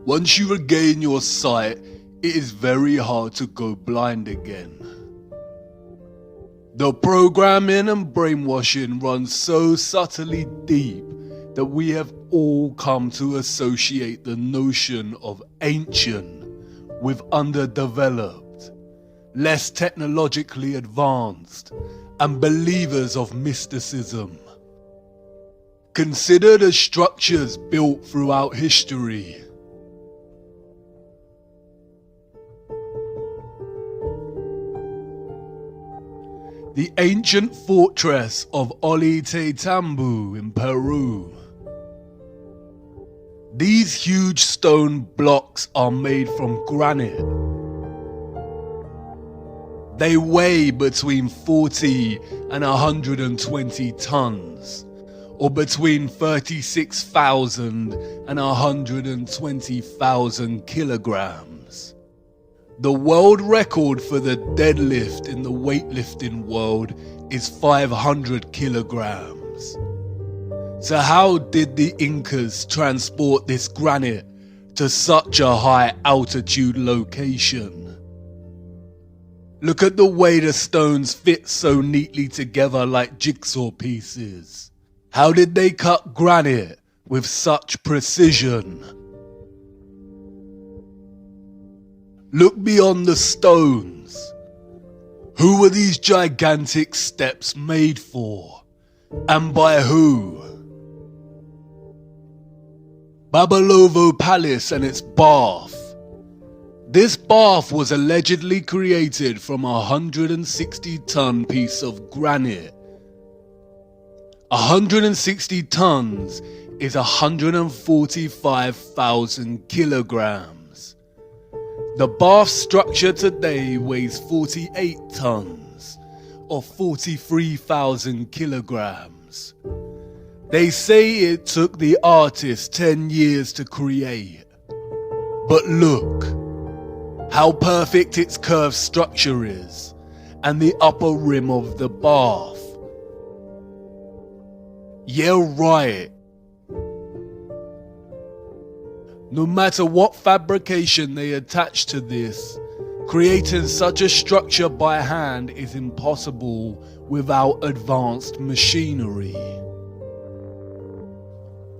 Once you regain your sight, it is very hard to go blind again. The programming and brainwashing runs so subtly deep that we have all come to associate the notion of ancient with underdeveloped, less technologically advanced, and believers of mysticism. Consider the structures built throughout history. The ancient fortress of Ollantaytambo in Peru. These huge stone blocks are made from granite. They weigh between 40 and 120 tons, or between 36,000 and 120,000 kilograms. The world record for the deadlift in the weightlifting world is 500 kilograms. So how did the Incas transport this granite to such a high altitude location? Look at the way the stones fit so neatly together like jigsaw pieces. How did they cut granite with such precision? Look beyond the stones. Who were these gigantic steps made for? And by who? Babalovo Palace and its bath. This bath was allegedly created from a 160-ton piece of granite. 160 tons is 145,000 kilograms. The bath structure today weighs 48 tons, or 43,000 kilograms. They say it took the artist 10 years to create. But look, how perfect its curved structure is, and the upper rim of the bath. Yeah, right. No matter what fabrication they attach to this, creating such a structure by hand is impossible without advanced machinery.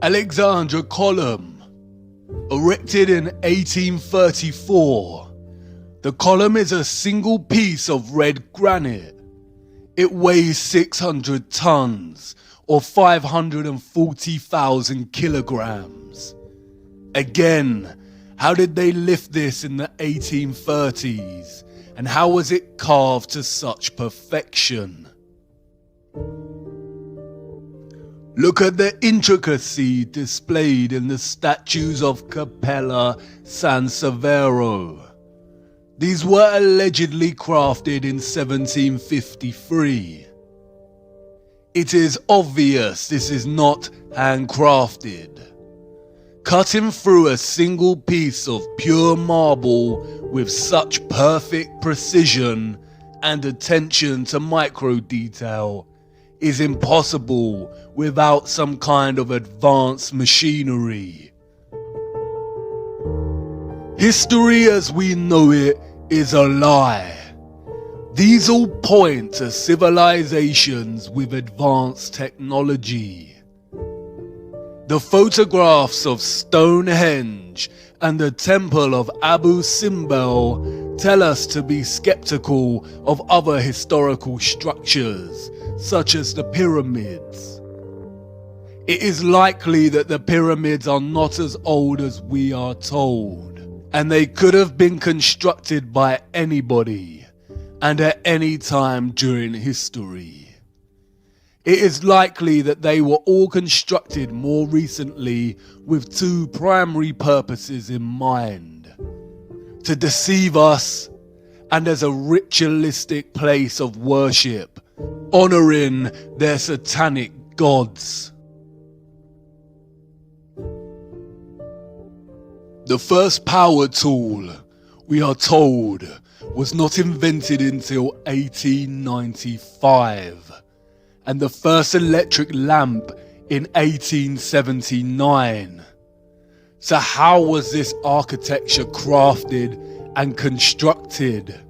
Alexandra Column, erected in 1834. The column is a single piece of red granite. It weighs 600 tons, or 540,000 kilograms. Again, how did they lift this in the 1830s? And how was it carved to such perfection? Look at the intricacy displayed in the statues of Capella San Severo. These were allegedly crafted in 1753. It is obvious this is not handcrafted. Cutting through a single piece of pure marble with such perfect precision and attention to micro detail is impossible without some kind of advanced machinery. History as we know it is a lie. These all point to civilizations with advanced technology. The photographs of Stonehenge and the Temple of Abu Simbel tell us to be skeptical of other historical structures, such as the pyramids. It is likely that the pyramids are not as old as we are told, and they could have been constructed by anybody, and at any time during history. It is likely that they were all constructed more recently with two primary purposes in mind: to deceive us, and as a ritualistic place of worship, honoring their satanic gods. The first power tool, we are told, was not invented until 1895, and the first electric lamp in 1879. So how was this architecture crafted and constructed?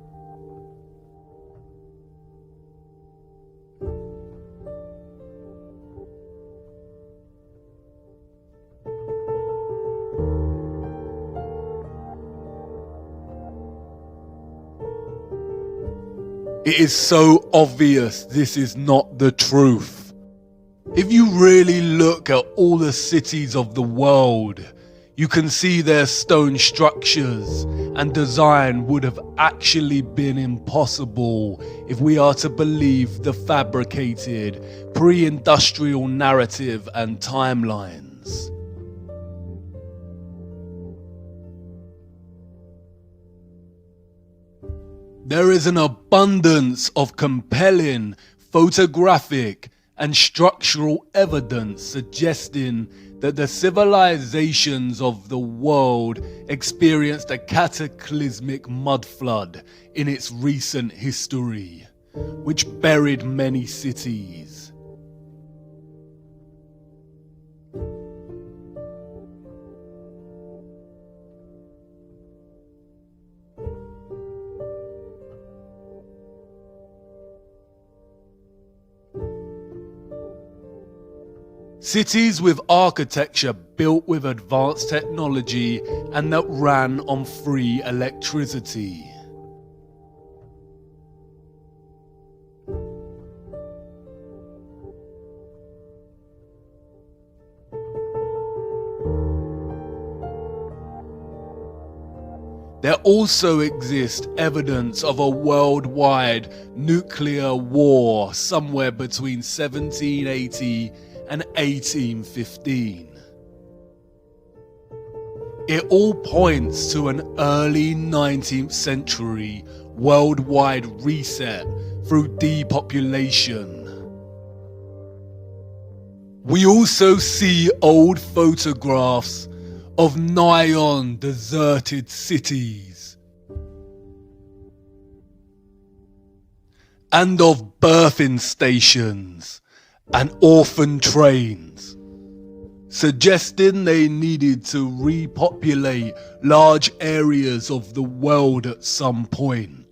It is so obvious this is not the truth. If you really look at all the cities of the world, you can see their stone structures and design would have actually been impossible if we are to believe the fabricated pre-industrial narrative and timelines. There is an abundance of compelling photographic and structural evidence suggesting that the civilizations of the world experienced a cataclysmic mud flood in its recent history, which buried many cities. Cities with architecture built with advanced technology and that ran on free electricity. There also exists evidence of a worldwide nuclear war somewhere between 1780 and 1815. It all points to an early 19th century worldwide reset through depopulation. We also see old photographs of nigh-on deserted cities and of birthing stations and orphan trains, suggesting they needed to repopulate large areas of the world at some point.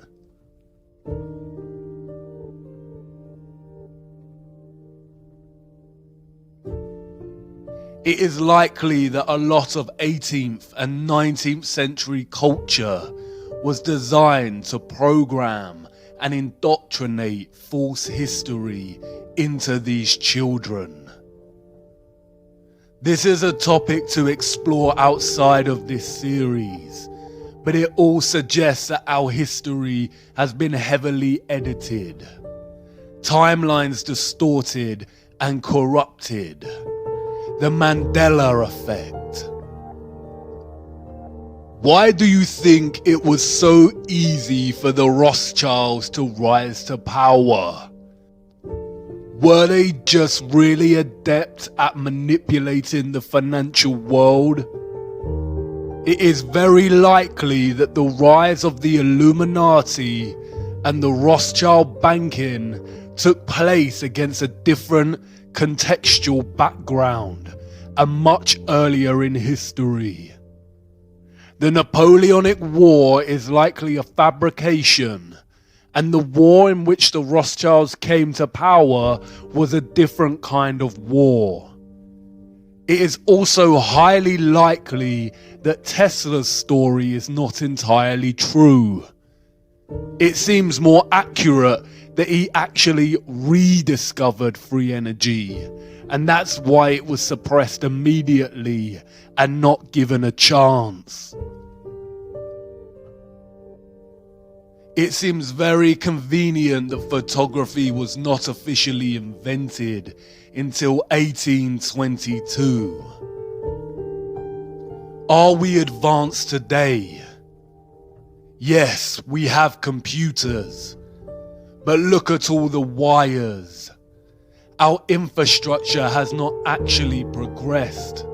It is likely that a lot of 18th and 19th century culture was designed to program and indoctrinate false history into these children. This is a topic to explore outside of this series, but it all suggests that our history has been heavily edited, timelines distorted and corrupted. The Mandela effect. Why do you think it was so easy for the Rothschilds to rise to power? Were they just really adept at manipulating the financial world? It is very likely that the rise of the Illuminati and the Rothschild banking took place against a different contextual background and much earlier in history. The Napoleonic War is likely a fabrication, and the war in which the Rothschilds came to power was a different kind of war. It is also highly likely that Tesla's story is not entirely true. It seems more accurate that he actually rediscovered free energy, and that's why it was suppressed immediately and not given a chance. It seems very convenient that photography was not officially invented until 1822. Are we advanced today? Yes, we have computers, but look at all the wires. Our infrastructure has not actually progressed.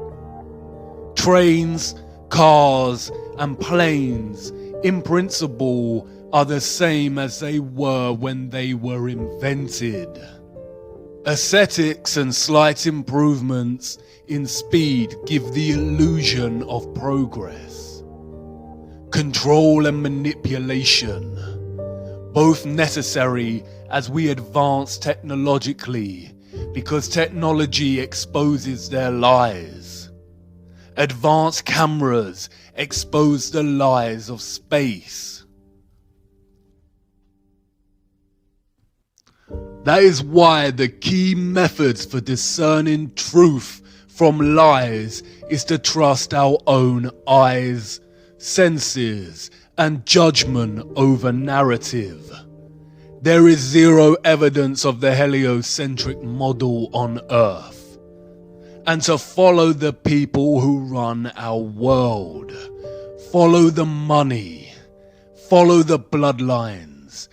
Trains, cars, and planes, in principle, are the same as they were when they were invented. Aesthetics and slight improvements in speed give the illusion of progress. Control and manipulation, both necessary as we advance technologically, because technology exposes their lies. Advanced cameras expose the lies of space. That is why the key methods for discerning truth from lies is to trust our own eyes, senses, and judgment over narrative. There is zero evidence of the heliocentric model on Earth. And to follow the people who run our world, follow the money, follow the bloodlines,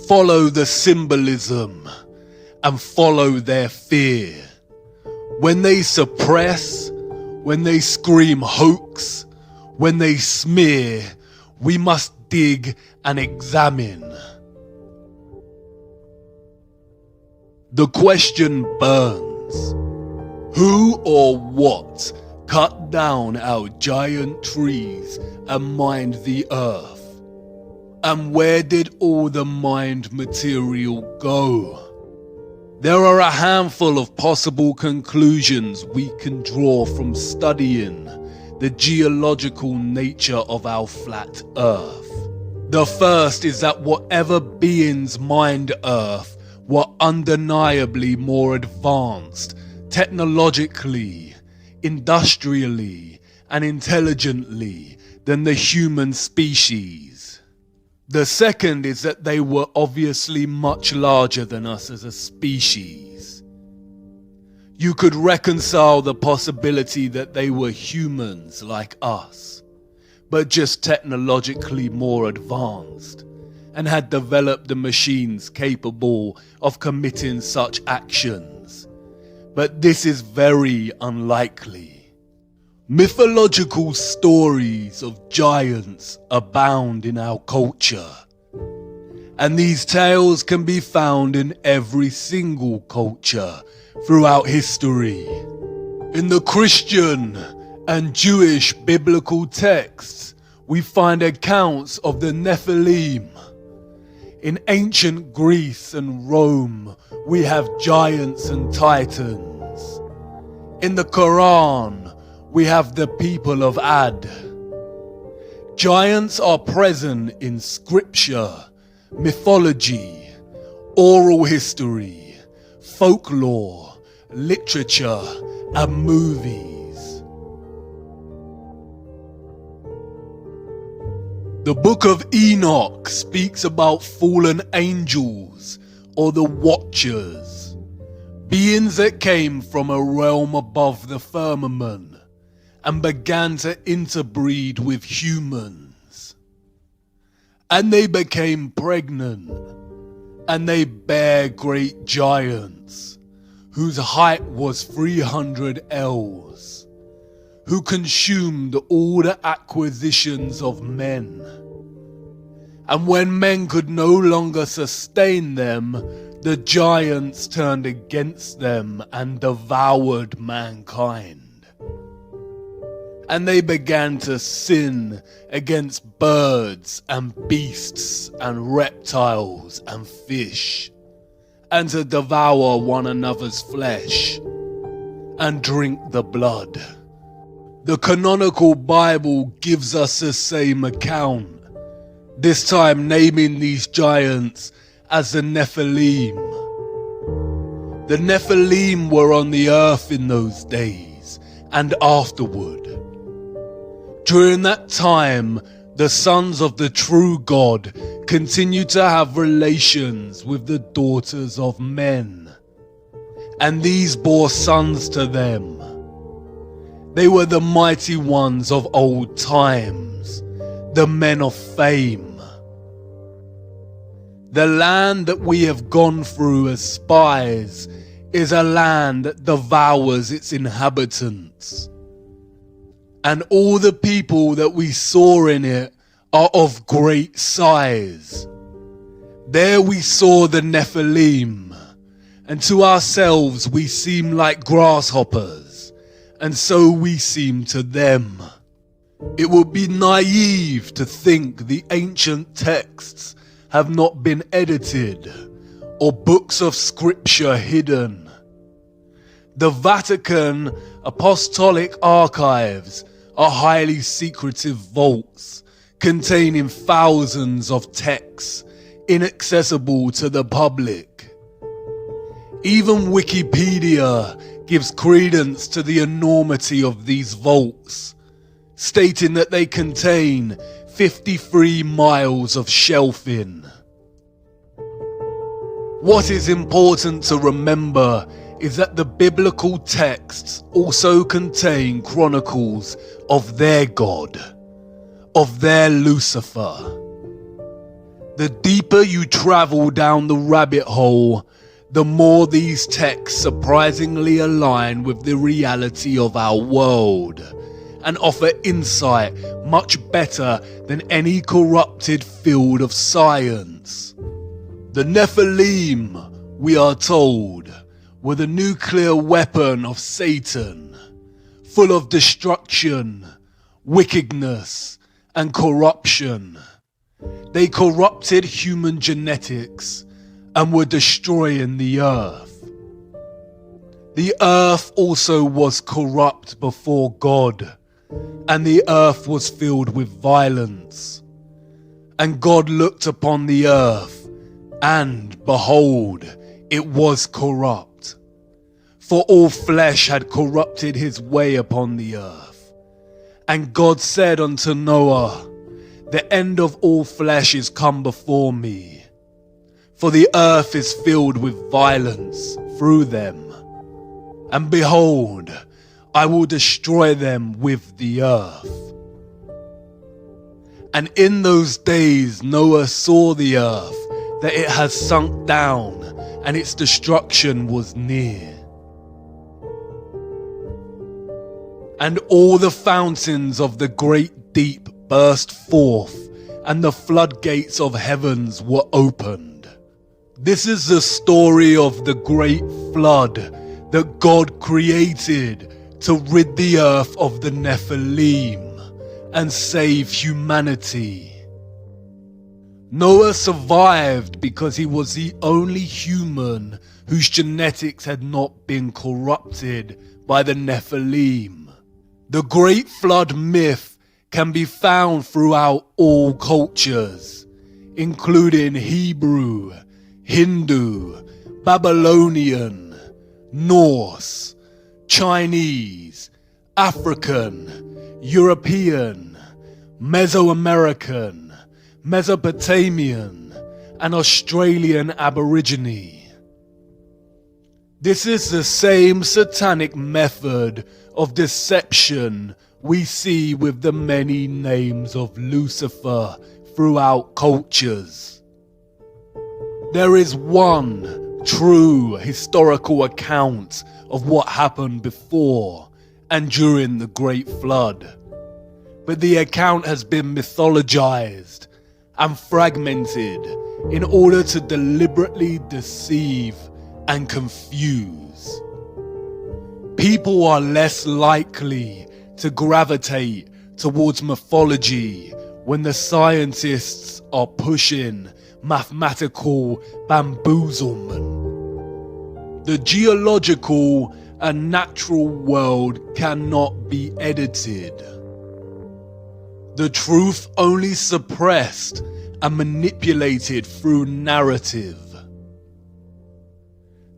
follow the symbolism, and follow their fear. When they suppress, when they scream hoax, when they smear, we must dig and examine. The question burns. Who or what cut down our giant trees and mined the earth? And where did all the mined material go? There are a handful of possible conclusions we can draw from studying the geological nature of our flat Earth. The first is that whatever beings mined Earth were undeniably more advanced technologically, industrially, and intelligently than the human species. The second is that they were obviously much larger than us as a species. You could reconcile the possibility that they were humans like us, but just technologically more advanced, and had developed the machines capable of committing such actions. But this is very unlikely. Mythological stories of giants abound in our culture, and these tales can be found in every single culture throughout history. In the Christian and Jewish biblical texts, we find accounts of the Nephilim. In ancient Greece and Rome, we have giants and titans. In the Quran, we have the people of Ad. Giants are present in scripture, mythology, oral history, folklore, literature, and movies. The Book of Enoch speaks about fallen angels, or the Watchers, beings that came from a realm above the firmament and began to interbreed with humans. And they became pregnant, and they bare great giants, whose height was 300 ells, who consumed all the acquisitions of men. And when men could no longer sustain them, the giants turned against them and devoured mankind. And they began to sin against birds and beasts and reptiles and fish, and to devour one another's flesh and drink the blood. The canonical Bible gives us the same account, this time naming these giants as the Nephilim. The Nephilim were on the earth in those days and afterward. During that time, the sons of the true God continued to have relations with the daughters of men, and these bore sons to them. They were the mighty ones of old times, the men of fame. The land that we have gone through as spies is a land that devours its inhabitants. And all the people that we saw in it are of great size. There we saw the Nephilim, and to ourselves we seem like grasshoppers, and so we seem to them. It would be naive to think the ancient texts have not been edited, or books of scripture hidden. The Vatican Apostolic Archives are highly secretive vaults containing thousands of texts inaccessible to the public. Even Wikipedia gives credence to the enormity of these vaults, stating that they contain 53 miles of shelving. What is important to remember is that the biblical texts also contain chronicles of their God, of their Lucifer. The deeper you travel down the rabbit hole, the more these texts surprisingly align with the reality of our world and offer insight much better than any corrupted field of science. The Nephilim, we are told, were the nuclear weapon of Satan, full of destruction, wickedness, and corruption. They corrupted human genetics and were destroying the earth. The earth also was corrupt before God, and the earth was filled with violence. And God looked upon the earth, and behold, it was corrupt. For all flesh had corrupted his way upon the earth. And God said unto Noah, the end of all flesh is come before me, for the earth is filled with violence through them. And behold, I will destroy them with the earth. And in those days Noah saw the earth, that it has sunk down, and its destruction was near. And all the fountains of the great deep burst forth, and the floodgates of heavens were opened. This is the story of the great flood that God created to rid the earth of the Nephilim and save humanity. Noah survived because he was the only human whose genetics had not been corrupted by the Nephilim. The Great Flood myth can be found throughout all cultures, including Hebrew, Hindu, Babylonian, Norse, Chinese, African, European, Mesoamerican, Mesopotamian, and Australian Aborigine. This is the same satanic method of deception we see with the many names of Lucifer throughout cultures. There is one true historical account of what happened before and during the Great Flood, but the account has been mythologized and fragmented in order to deliberately deceive and confuse. People are less likely to gravitate towards mythology when the scientists are pushing mathematical bamboozlement. The geological and natural world cannot be edited. The truth only suppressed and manipulated through narrative.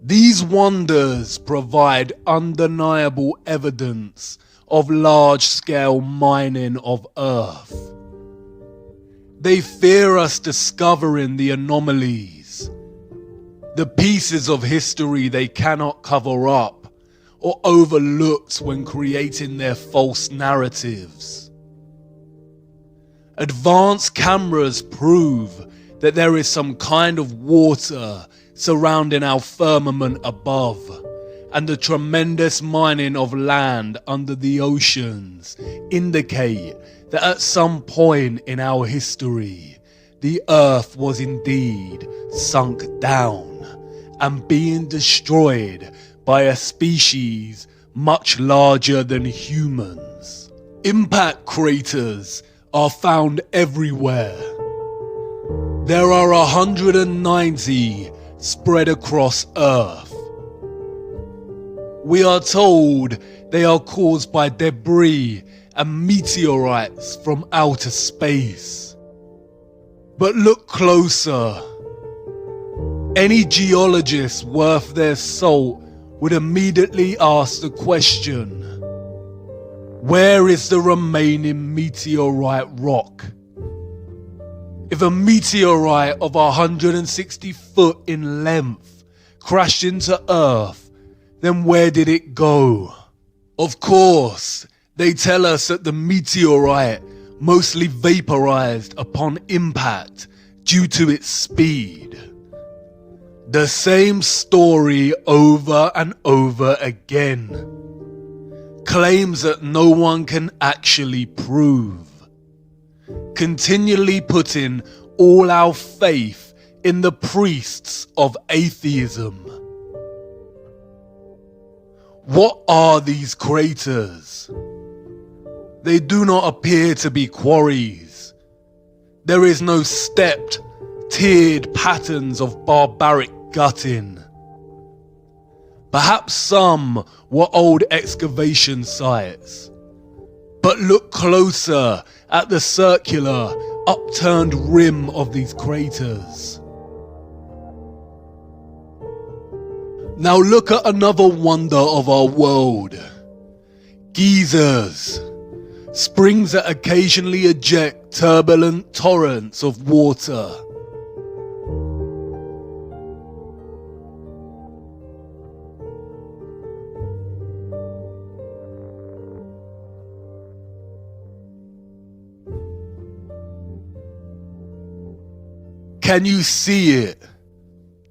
These wonders provide undeniable evidence of large-scale mining of Earth. They fear us discovering the anomalies, the pieces of history they cannot cover up or overlooked when creating their false narratives. Advanced cameras prove that there is some kind of water surrounding our firmament above, and the tremendous mining of land under the oceans indicate that at some point in our history, the earth was indeed sunk down and being destroyed by a species much larger than humans. Impact craters are found everywhere. There are 190 spread across Earth. We are told they are caused by debris and meteorites from outer space. But look closer. Any geologist worth their salt would immediately ask the question, where is the remaining meteorite rock? If a meteorite of 160 foot in length crashed into Earth, then where did it go? Of course, they tell us that the meteorite mostly vaporized upon impact due to its speed. The same story over and over again. Claims that no one can actually prove. Continually putting all our faith in the priests of atheism. What are these craters? They do not appear to be quarries. There is no stepped, tiered patterns of barbaric gutting. Perhaps some were old excavation sites. But look closer at the circular, upturned rim of these craters. Now look at another wonder of our world. Geysers. Springs that occasionally eject turbulent torrents of water. Can you see it?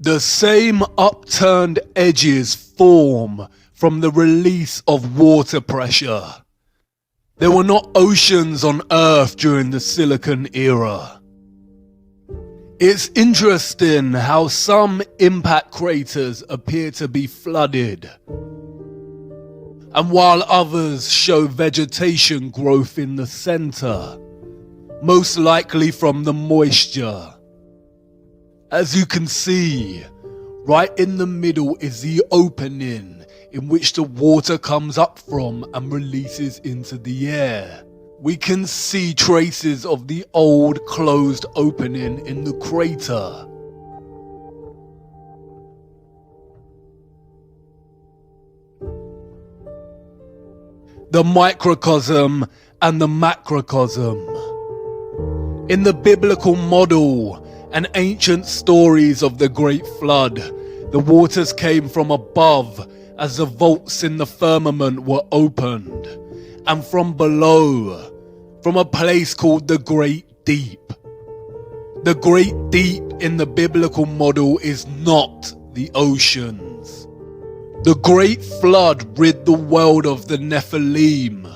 The same upturned edges form from the release of water pressure. There were not oceans on Earth during the Silicon era. It's interesting how some impact craters appear to be flooded, and while others show vegetation growth in the center, most likely from the moisture. As you can see, right in the middle is the opening in which the water comes up from and releases into the air. We can see traces of the old closed opening in the crater. The microcosm and the macrocosm. In the biblical model and ancient stories of the Great Flood, the waters came from above as the vaults in the firmament were opened, and from below, from a place called the Great Deep. The Great Deep in the biblical model is not the oceans. The Great Flood rid the world of the Nephilim,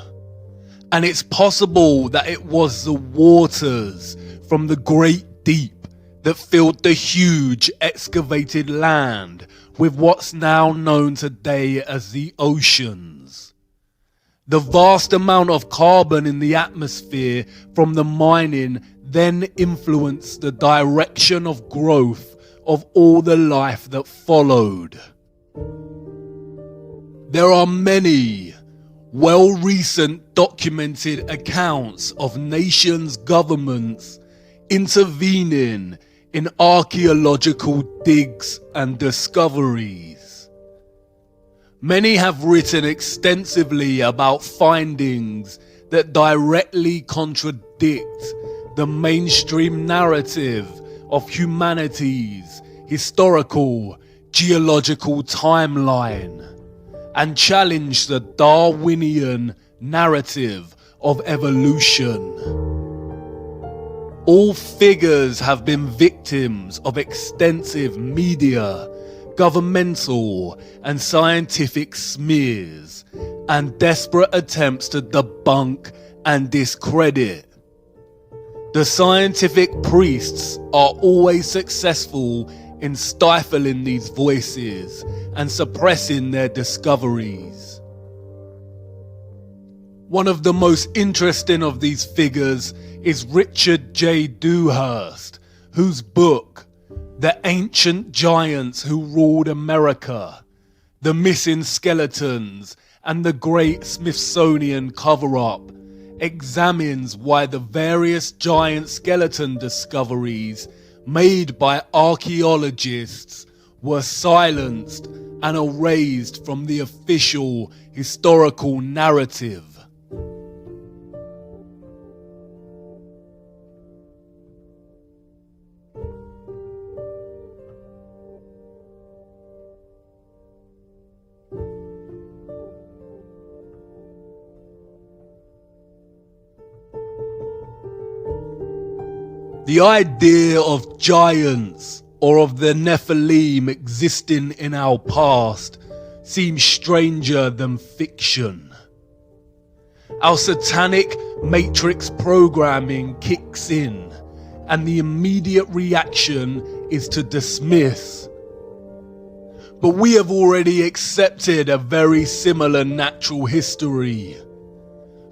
and it's possible that it was the waters from the Great Deep that filled the huge excavated land with what's now known today as the oceans. The vast amount of carbon in the atmosphere from the mining then influenced the direction of growth of all the life that followed. There are many recent documented accounts of nations' governments intervening in archaeological digs and discoveries. Many have written extensively about findings that directly contradict the mainstream narrative of humanity's historical geological timeline and challenge the Darwinian narrative of evolution. All figures have been victims of extensive media, governmental and scientific smears, and desperate attempts to debunk and discredit. The scientific priests are always successful in stifling these voices and suppressing their discoveries. One of the most interesting of these figures is Richard J. Dewhurst, whose book, The Ancient Giants Who Ruled America, The Missing Skeletons, and the Great Smithsonian Cover-Up, examines why the various giant skeleton discoveries made by archaeologists were silenced and erased from the official historical narrative. The idea of giants or of the Nephilim existing in our past seems stranger than fiction. Our satanic matrix programming kicks in, and the immediate reaction is to dismiss. But we have already accepted a very similar natural history,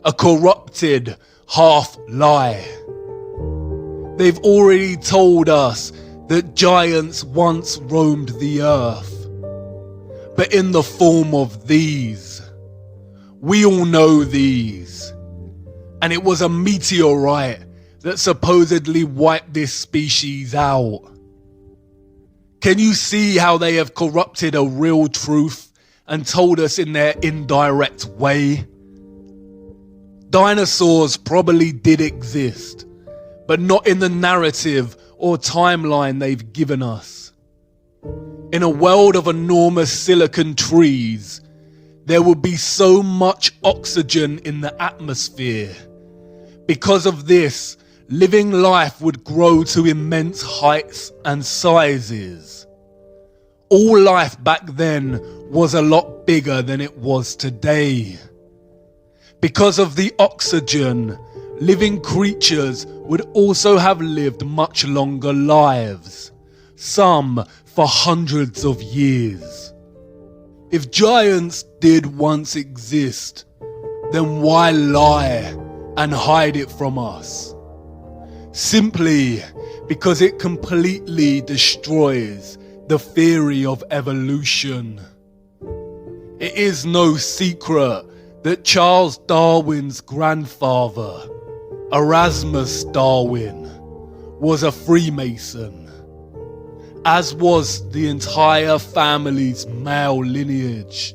a corrupted half-lie. They've already told us that giants once roamed the earth, but in the form of these. We all know these. And it was a meteorite that supposedly wiped this species out. Can you see how they have corrupted a real truth and told us in their indirect way? Dinosaurs probably did exist, but not in the narrative or timeline they've given us. In a world of enormous silicon trees, there would be so much oxygen in the atmosphere. Because of this, living life would grow to immense heights and sizes. All life back then was a lot bigger than it was today. Because of the oxygen, living creatures would also have lived much longer lives, some for hundreds of years. If giants did once exist, then why lie and hide it from us? Simply because it completely destroys the theory of evolution. It is no secret that Charles Darwin's grandfather, Erasmus Darwin, was a Freemason, as was the entire family's male lineage.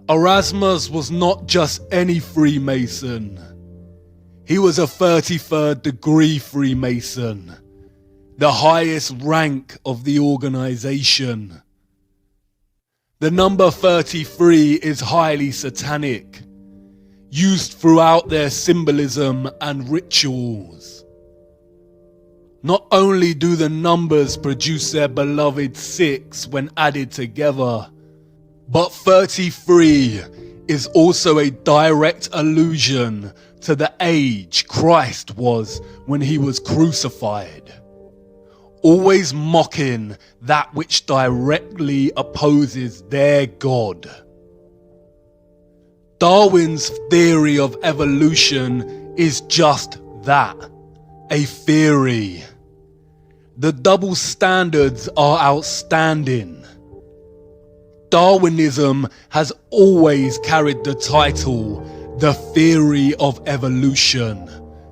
Erasmus was not just any Freemason. He was a 33rd degree Freemason, the highest rank of the organization. The number 33 is highly satanic, used throughout their symbolism and rituals. Not only do the numbers produce their beloved 6 when added together, but 33 is also a direct allusion to the age Christ was when he was crucified, always mocking that which directly opposes their God. Darwin's theory of evolution is just that, a theory. The double standards are outstanding. Darwinism has always carried the title, the theory of evolution,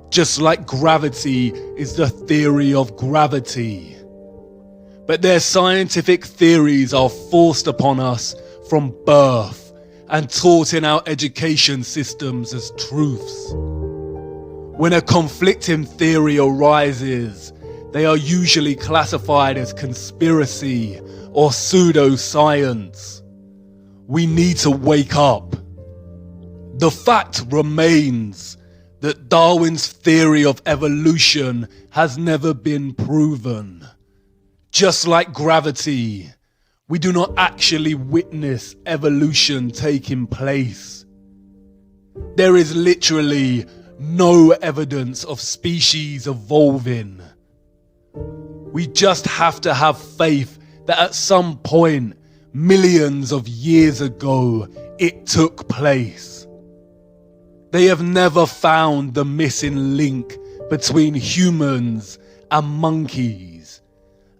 just like gravity is the theory of gravity. But their scientific theories are forced upon us from birth and taught in our education systems as truths. When a conflicting theory arises, they are usually classified as conspiracy or pseudoscience. We need to wake up. The fact remains that Darwin's theory of evolution has never been proven. Just like gravity, we do not actually witness evolution taking place. There is literally no evidence of species evolving. We just have to have faith that at some point, millions of years ago, it took place. They have never found the missing link between humans and monkeys,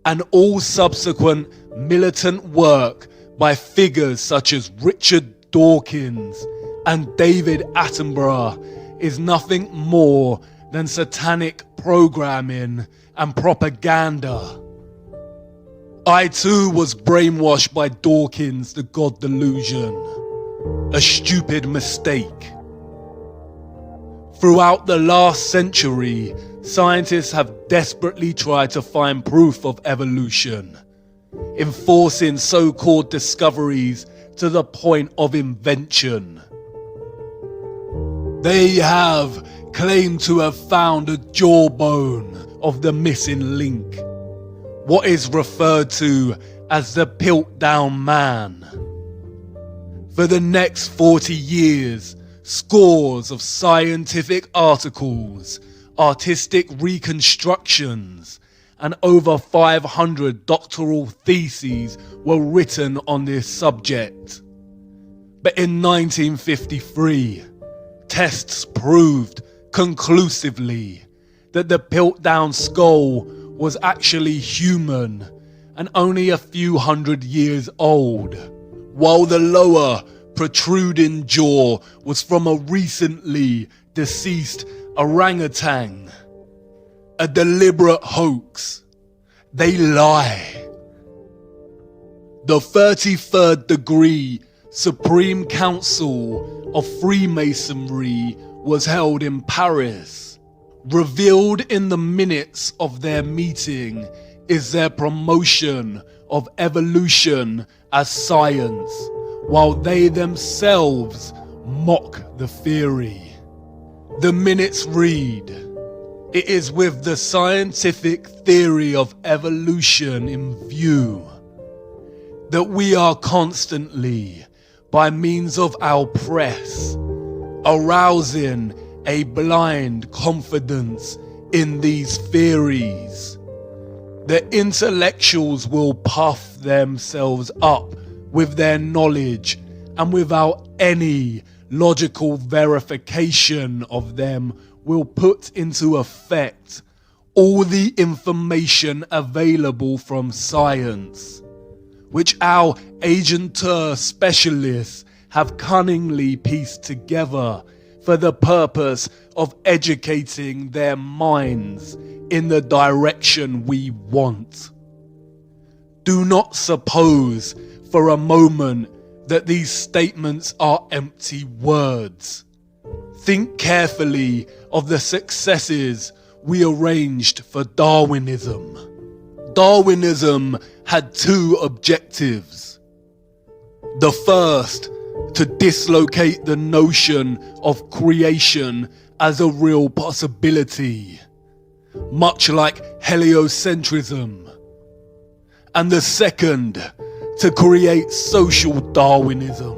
and all subsequent militant work by figures such as Richard Dawkins and David Attenborough is nothing more than satanic programming and propaganda. I too was brainwashed by Dawkins' The God Delusion, a stupid mistake. Throughout the last century, scientists have desperately tried to find proof of evolution, enforcing so-called discoveries to the point of invention. They have claimed to have found a jawbone of the missing link, what is referred to as the Piltdown Man. For the next 40 years, scores of scientific articles, artistic reconstructions, and over 500 doctoral theses were written on this subject. But in 1953, tests proved conclusively that the Piltdown skull was actually human and only a few hundred years old, while the lower protruding jaw was from a recently deceased orangutan. A deliberate hoax. They lie. The 33rd degree Supreme Council of Freemasonry was held in Paris. Revealed in the minutes of their meeting is their promotion of evolution as science, while they themselves mock the theory. The minutes read, "It is with the scientific theory of evolution in view that we are constantly, by means of our press, arousing a blind confidence in these theories. The intellectuals will puff themselves up with their knowledge, and without any logical verification of them will put into effect all the information available from science, which our agenteur specialists have cunningly pieced together for the purpose of educating their minds in the direction we want. Do not suppose for a moment that these statements are empty words. Think carefully of the successes we arranged for Darwinism. Darwinism had two objectives. The first, to dislocate the notion of creation as a real possibility, much like heliocentrism. And the second, to create social Darwinism,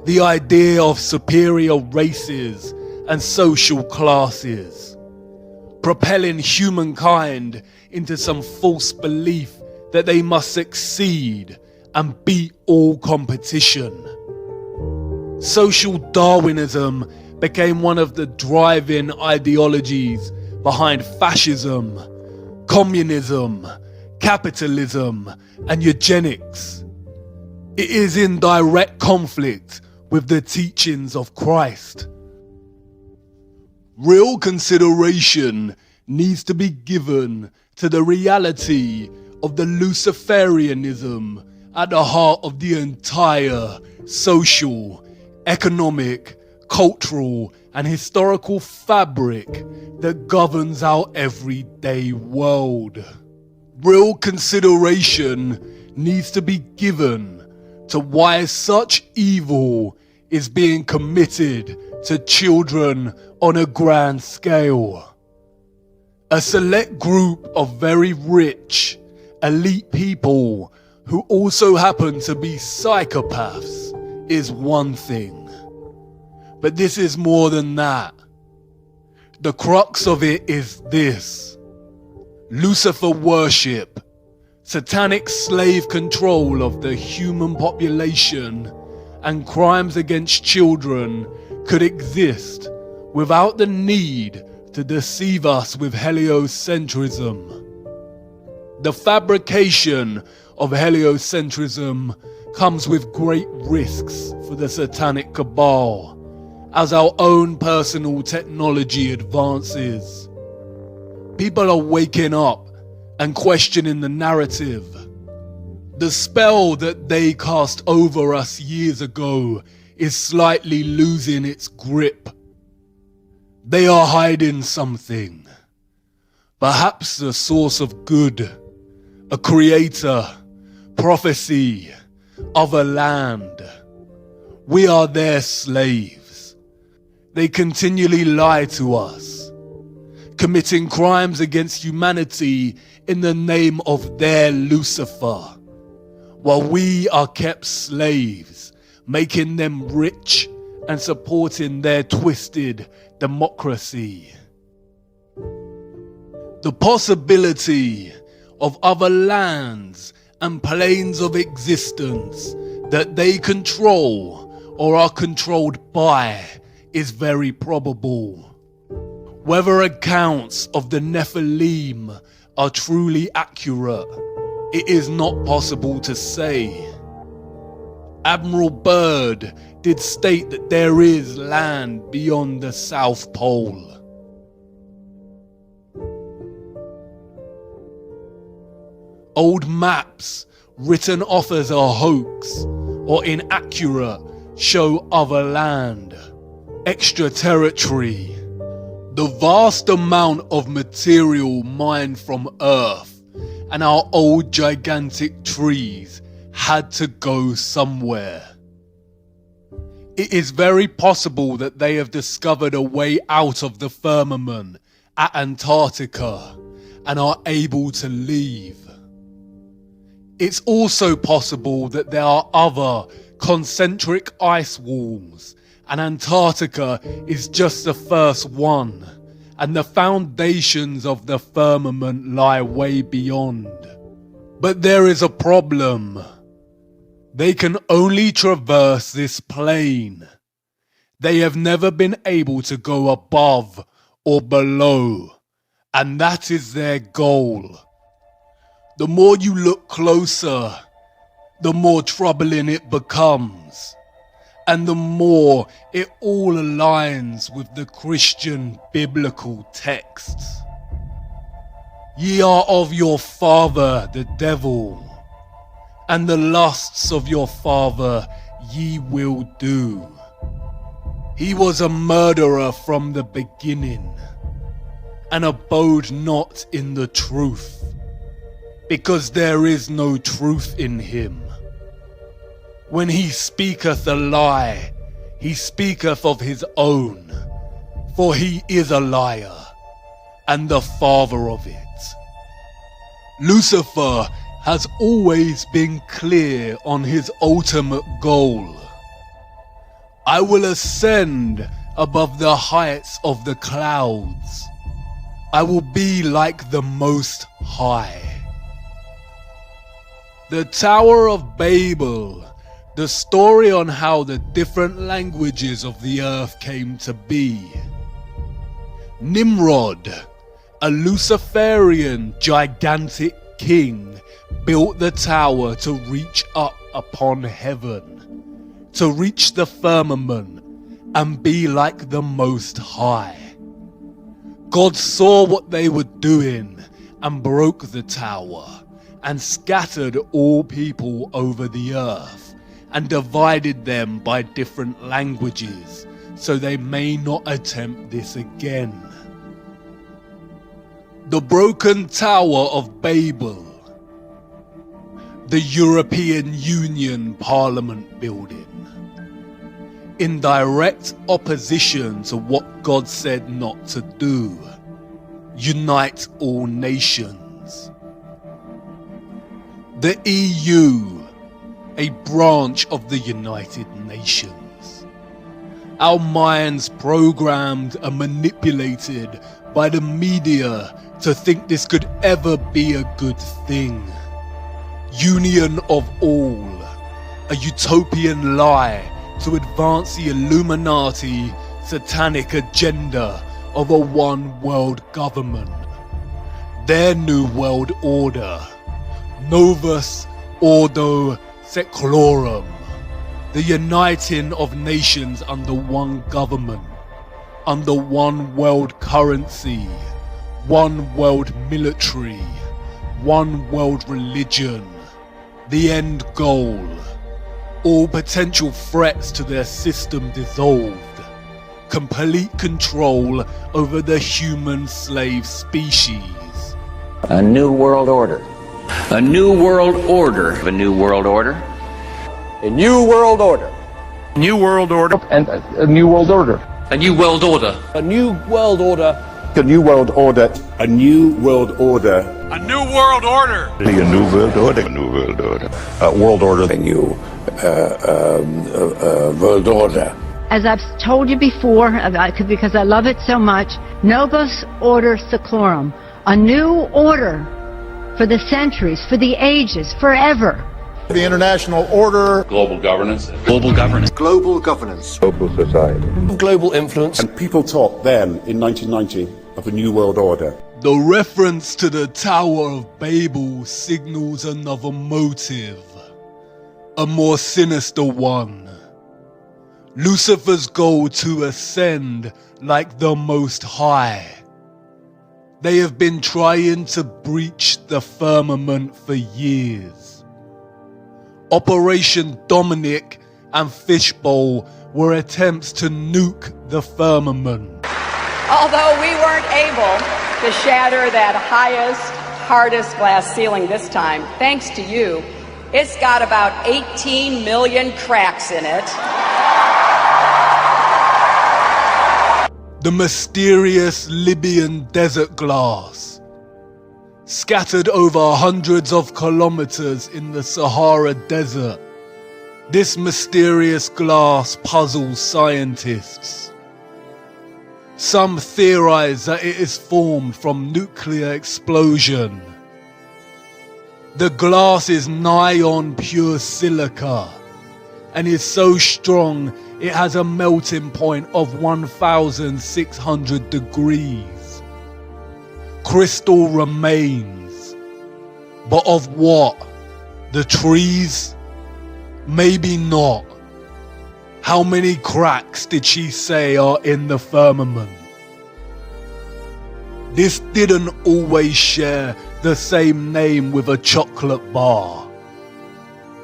the idea of superior races and social classes, propelling humankind into some false belief that they must succeed and beat all competition. Social Darwinism became one of the driving ideologies behind fascism, communism, capitalism, and eugenics. It is in direct conflict with the teachings of Christ. Real consideration needs to be given to the reality of the Luciferianism at the heart of the entire social, economic, cultural, and historical fabric that governs our everyday world. Real consideration needs to be given to why such evil is being committed to children on a grand scale. A select group of very rich, elite people who also happen to be psychopaths is one thing. But this is more than that. The crux of it is this. Lucifer worship, satanic slave control of the human population, and crimes against children could exist without the need to deceive us with heliocentrism. The fabrication of heliocentrism comes with great risks for the satanic cabal as our own personal technology advances. People are waking up and questioning the narrative. The spell that they cast over us years ago is slightly losing its grip. They are hiding something. Perhaps the source of good, a creator, prophecy, other land. We are their slaves. They continually lie to us, committing crimes against humanity in the name of their Lucifer, while we are kept slaves, making them rich and supporting their twisted democracy. The possibility of other lands and planes of existence that they control or are controlled by is very probable. Whether accounts of the Nephilim are truly accurate, it is not possible to say. Admiral Byrd did state that there is land beyond the South Pole. Old maps written off as a hoax or inaccurate show other land, extra territory. The vast amount of material mined from Earth and our old gigantic trees had to go somewhere. It is very possible that they have discovered a way out of the firmament at Antarctica and are able to leave. It's also possible that there are other concentric ice walls, and Antarctica is just the first one, and the foundations of the firmament lie way beyond. But there is a problem. They can only traverse this plane. They have never been able to go above or below, and that is their goal. The more you look closer, the more troubling it becomes, and the more it all aligns with the Christian biblical texts. Ye are of your father the devil, and the lusts of your father ye will do. He was a murderer from the beginning, and abode not in the truth, because there is no truth in him. When he speaketh a lie, he speaketh of his own, for he is a liar, and the father of it. Lucifer has always been clear on his ultimate goal. I will ascend above the heights of the clouds. I will be like the Most High. The Tower of Babel, the story on how the different languages of the earth came to be. Nimrod, a Luciferian gigantic king, built the tower to reach up upon heaven, to reach the firmament and be like the Most High. God saw what they were doing and broke the tower and scattered all people over the earth and divided them by different languages so they may not attempt this again. The broken Tower of Babel, the European Union Parliament building, in direct opposition to what God said not to do, unite all nations. The EU, a branch of the United Nations. Our minds programmed and manipulated by the media to think this could ever be a good thing. Union of all, a utopian lie to advance the Illuminati satanic agenda of a one world government. Their new world order, Novus Ordo Seclorum, the uniting of nations under one government, under one world currency, one world military, one world religion. The end goal, all potential threats to their system dissolved. Complete control over the human slave species. A new world order. A new world order. A new world order. A new world order. New world order. And a new world order. A new world order. A new world order. A new world order. A new world order. A new world order. A new world order. A new world order. World order. A new world order. As I've told you before, because I love it so much, Novus Ordo Seclorum, a new order for the centuries, for the ages, forever. The international order. Global governance. Global governance. Global governance. Global society. Global influence. And people talked then, in 1990, of a new world order. The reference to the Tower of Babel signals another motive, a more sinister one. Lucifer's goal to ascend like the Most High. They have been trying to breach the firmament for years. Operation Dominic and Fishbowl were attempts to nuke the firmament. Although we weren't able to shatter that highest, hardest glass ceiling this time, thanks to you, it's got about 18 million cracks in it. The mysterious Libyan desert glass, scattered over hundreds of kilometers in the Sahara Desert. This mysterious glass puzzles scientists. Some theorize that it is formed from nuclear explosion. The glass is nigh on pure silica and is so strong it has a melting point of 1,600 degrees. Crystal remains. But of what? The trees? Maybe not. How many cracks did she say are in the firmament? This didn't always share the same name with a chocolate bar.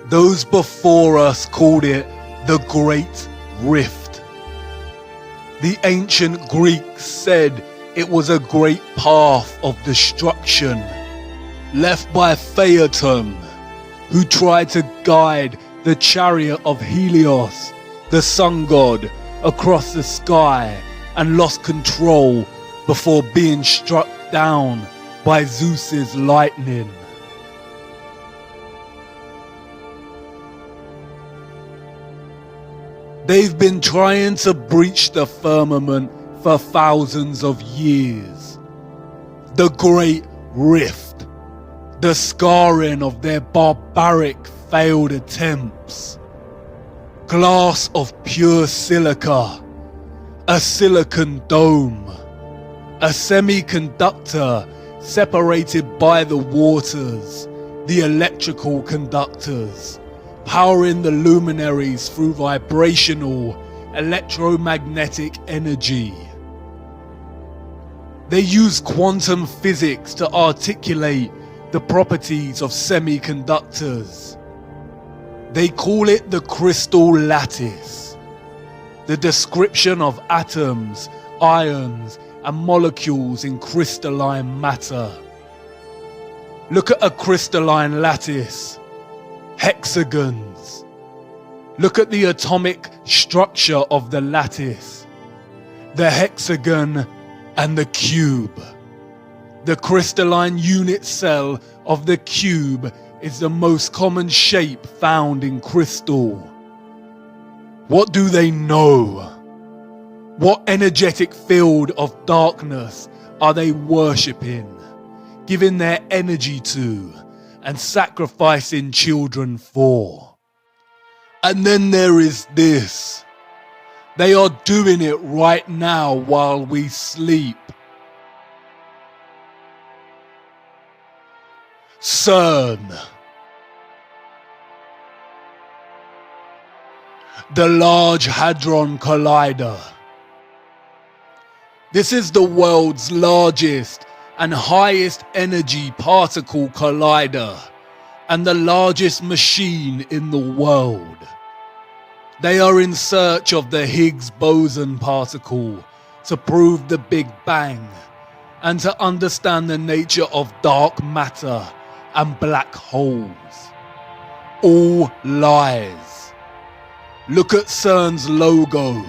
Those before us called it the Great Rift. The ancient Greeks said it was a great path of destruction left by Phaeton, who tried to guide the chariot of Helios, the sun god, across the sky and lost control before being struck down by Zeus's lightning. They've been trying to breach the firmament for thousands of years. The Great Rift, the scarring of their barbaric failed attempts. Glass of pure silica, a silicon dome, a semiconductor separated by the waters, the electrical conductors, powering the luminaries through vibrational electromagnetic energy. They use quantum physics to articulate the properties of semiconductors. They call it the crystal lattice, the description of atoms, ions, and molecules in crystalline matter. Look at a crystalline lattice. Hexagons. Look at the atomic structure of the lattice, the hexagon and the cube. The crystalline unit cell of the cube is the most common shape found in crystal. What do they know? What energetic field of darkness are they worshipping, giving their energy to, and sacrificing children for? And then there is this. They are doing it right now while we sleep. CERN. The Large Hadron Collider. This is the world's largest and highest energy particle collider and the largest machine in the world. They are in search of the Higgs boson particle to prove the Big Bang and to understand the nature of dark matter and black holes. All lies. Look at CERN's logo.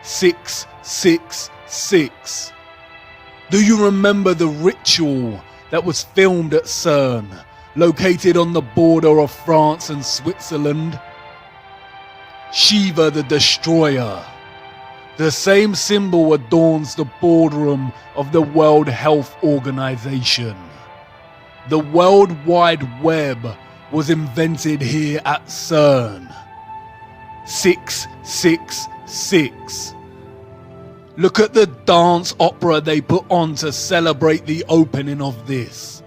666. Do you remember the ritual that was filmed at CERN, located on the border of France and Switzerland? Shiva the Destroyer. The same symbol adorns the boardroom of the World Health Organization. The World Wide Web was invented here at CERN. 666. Look at the dance opera they put on to celebrate the opening of this.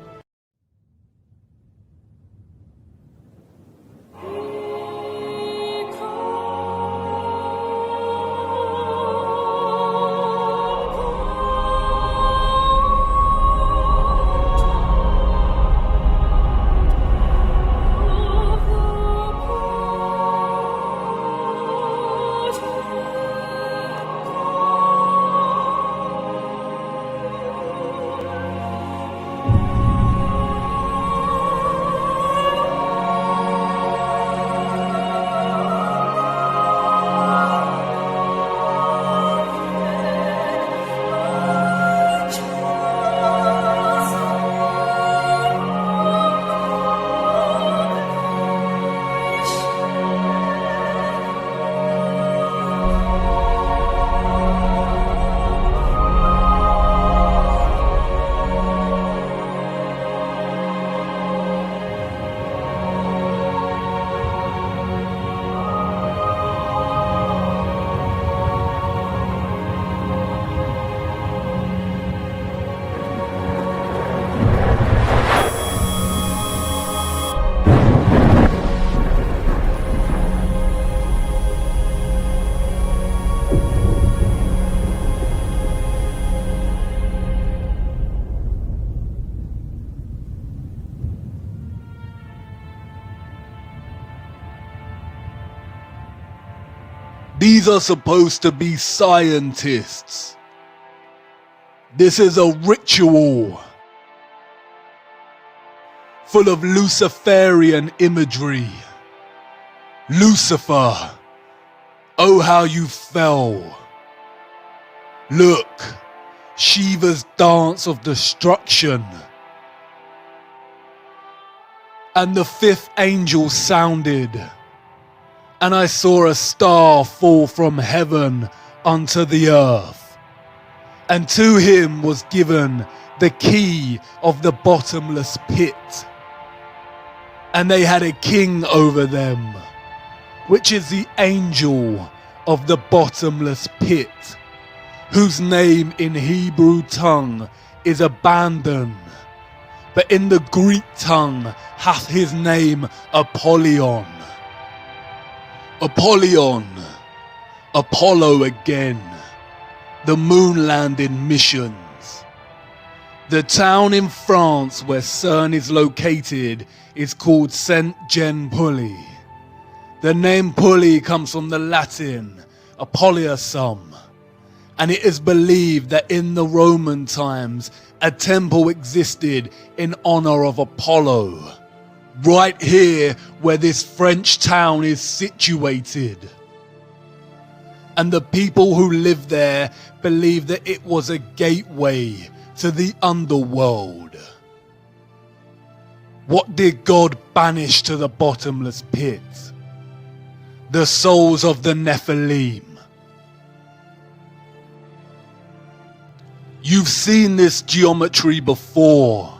These are supposed to be scientists. This is a ritual full of Luciferian imagery. Lucifer, oh how you fell. Look, Shiva's dance of destruction. And the fifth angel sounded, and I saw a star fall from heaven unto the earth, and to him was given the key of the bottomless pit. And they had a king over them, which is the angel of the bottomless pit, whose name in Hebrew tongue is Abandon, but in the Greek tongue hath his name Apollyon. Apollyon, Apollo again, the moon landing missions. The town in France where CERN is located is called Saint-Jean-Pully. The name Pully comes from the Latin Apollyasum, and it is believed that in the Roman times a temple existed in honor of Apollo, right here where this French town is situated. And the people who live there believe that it was a gateway to the underworld. What did God banish to the bottomless pit? The souls of the Nephilim. You've seen this geometry before.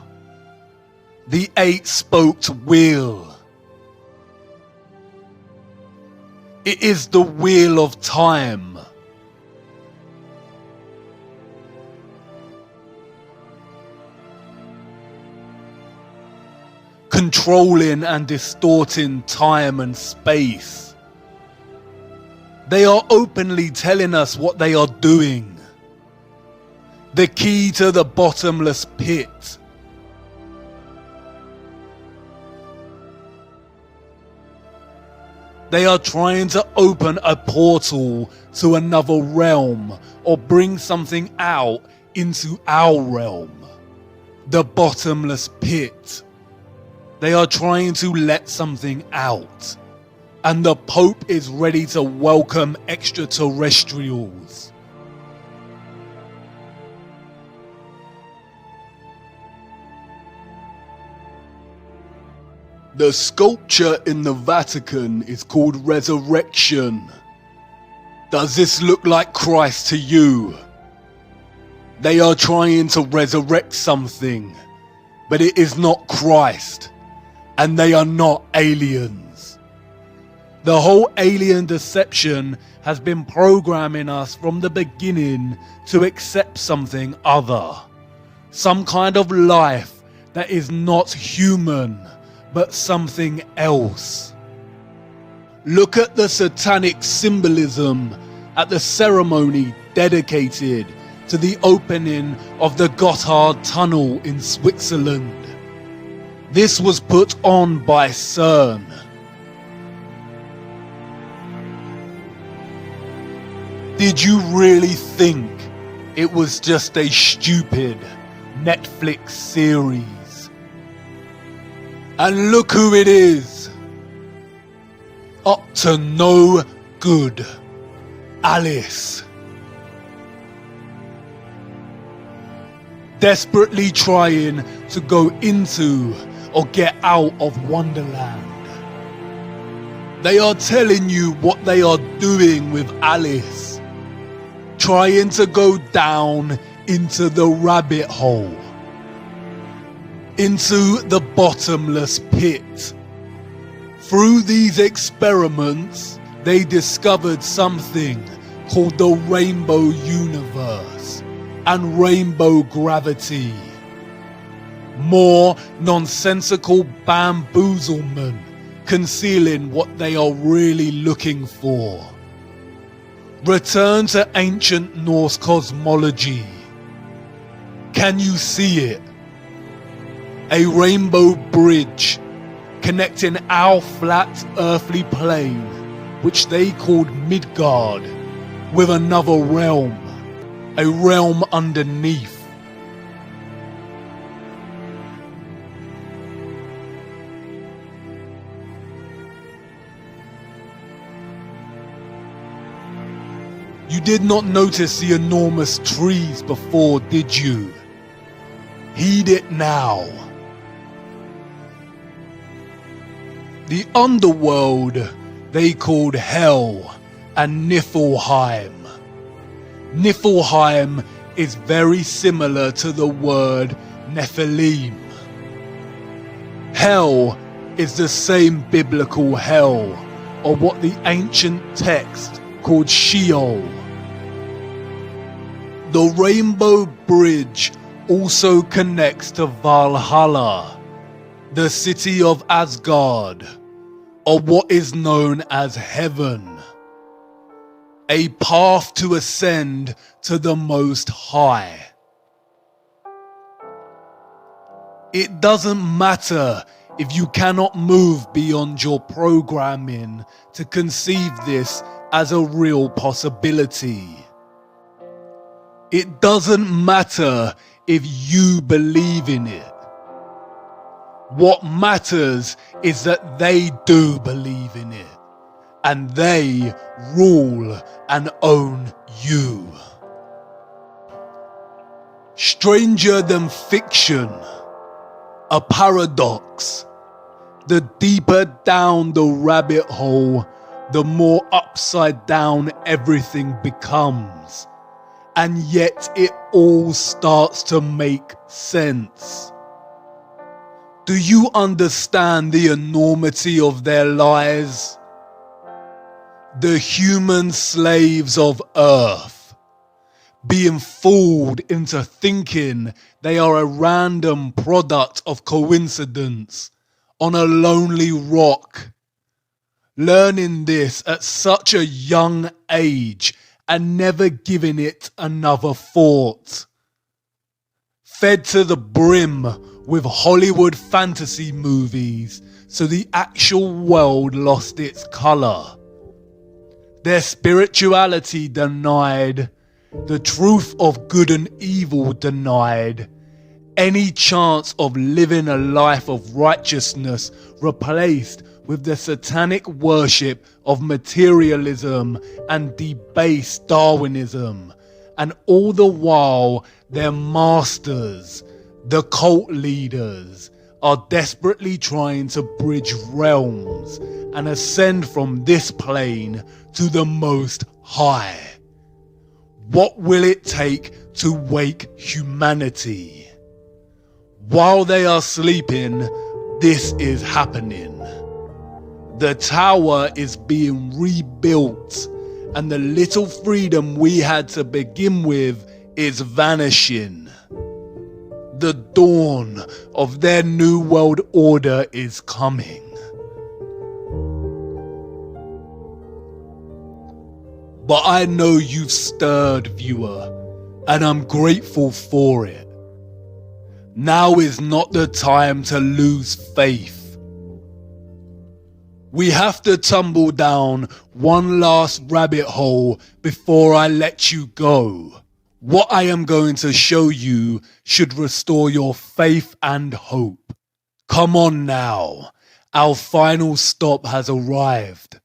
The 8-spoked wheel. It is the wheel of time. Controlling and distorting time and space. They are openly telling us what they are doing. The key to the bottomless pit. They are trying to open a portal to another realm or bring something out into our realm. The bottomless pit. They are trying to let something out. And the Pope is ready to welcome extraterrestrials. The sculpture in the Vatican is called Resurrection. Does this look like Christ to you? They are trying to resurrect something, but it is not Christ, and they are not aliens. The whole alien deception has been programming us from the beginning to accept something other. Some kind of life that is not human, but something else. Look at the satanic symbolism at the ceremony dedicated to the opening of the Gotthard Tunnel in Switzerland. This was put on by CERN. Did you really think it was just a stupid Netflix series? And look who it is. Up to no good. Alice. Desperately trying to go into or get out of Wonderland. They are telling you what they are doing with Alice. Trying to go down into the rabbit hole. Into the bottomless pit. Through these experiments, they discovered something called the Rainbow Universe and Rainbow Gravity. More nonsensical bamboozlement concealing what they are really looking for. Return to ancient Norse cosmology. Can you see it? A rainbow bridge connecting our flat earthly plane, which they called Midgard, with another realm, a realm underneath. You did not notice the enormous trees before, did you? Heed it now. The underworld they called Hell and Niflheim. Niflheim is very similar to the word Nephilim. Hell is the same biblical hell, or what the ancient text called Sheol. The Rainbow Bridge also connects to Valhalla, the city of Asgard, or what is known as Heaven. A path to ascend to the Most High. It doesn't matter if you cannot move beyond your programming to conceive this as a real possibility. It doesn't matter if you believe in it. What matters is that they do believe in it, and they rule and own you. Stranger than fiction, a paradox. The deeper down the rabbit hole, the more upside down everything becomes. and yet it all starts to make sense. Do you understand the enormity of their lies? The human slaves of Earth, being fooled into thinking they are a random product of coincidence on a lonely rock. Learning this at such a young age and never giving it another thought. Fed to the brim with Hollywood fantasy movies, so the actual world lost its colour. Their spirituality denied, the truth of good and evil denied, any chance of living a life of righteousness replaced with the satanic worship of materialism and debased Darwinism, and all the while their masters, the cult leaders, are desperately trying to bridge realms and ascend from this plane to the Most High. What will it take to wake humanity? While they are sleeping, this is happening. The tower is being rebuilt, and the little freedom we had to begin with is vanishing. The dawn of their new world order is coming. But I know you've stirred, viewer, and I'm grateful for it. Now is not the time to lose faith. We have to tumble down one last rabbit hole before I let you go. What I am going to show you should restore your faith and hope. Come on now, our final stop has arrived.